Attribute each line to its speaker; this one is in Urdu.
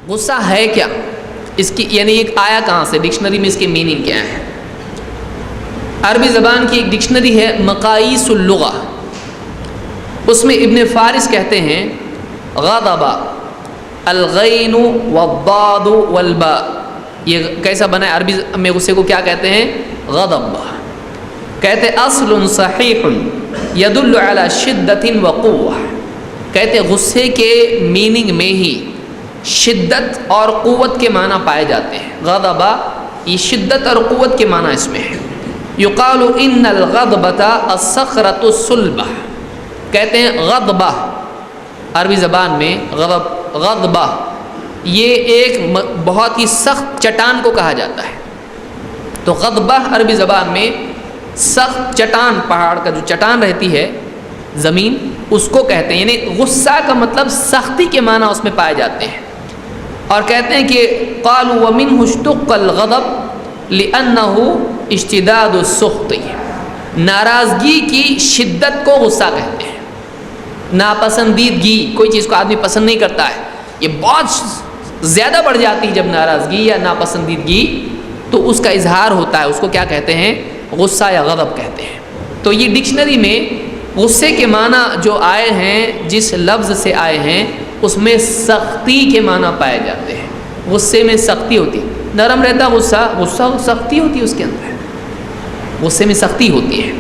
Speaker 1: غصہ ہے کیا، اس کی یعنی ایک آیا کہاں سے، ڈکشنری میں اس کی میننگ کیا ہے؟ عربی زبان کی ایک ڈکشنری ہے مقاییس اللغہ، اس میں ابن فارس کہتے ہیں غضب الغین والضاد والباء، یہ کیسا بنا ہے عربی میں غصے کو کیا کہتے ہیں؟ غضب، کہتے اصل صحیح یدل علی شدت وقوہ، کہتے غصے کے میننگ میں ہی شدت اور قوت کے معنی پائے جاتے ہیں۔ غضب یہ شدت اور قوت کے معنی اس میں ہے۔ یقال ان الغضبۃ الصخرۃ الصلبہ، کہتے ہیں غضبہ عربی زبان میں غضبہ یہ ایک بہت ہی سخت چٹان کو کہا جاتا ہے۔ تو غضبہ عربی زبان میں سخت چٹان، پہاڑ کا جو چٹان رہتی ہے زمین، اس کو کہتے ہیں، یعنی غصہ کا مطلب سختی کے معنی اس میں پائے جاتے ہیں۔ اور کہتے ہیں کہ قالوا ومنه اشتق الغضب لأنه اشتداد السخط، ناراضگی کی شدت کو غصہ کہتے ہیں۔ ناپسندیدگی، کوئی چیز کو آدمی پسند نہیں کرتا ہے، یہ بہت زیادہ بڑھ جاتی ہے جب ناراضگی یا ناپسندیدگی، تو اس کا اظہار ہوتا ہے، اس کو کیا کہتے ہیں؟ غصہ یا غضب کہتے ہیں۔ تو یہ ڈکشنری میں غصے کے معنی جو آئے ہیں، جس لفظ سے آئے ہیں، اس میں سختی کے معنی پائے جاتے ہیں۔ غصے میں سختی ہوتی، نرم رہتا غصہ، غصہ سختی ہوتی ہے اس کے اندر، غصے میں سختی ہوتی ہے۔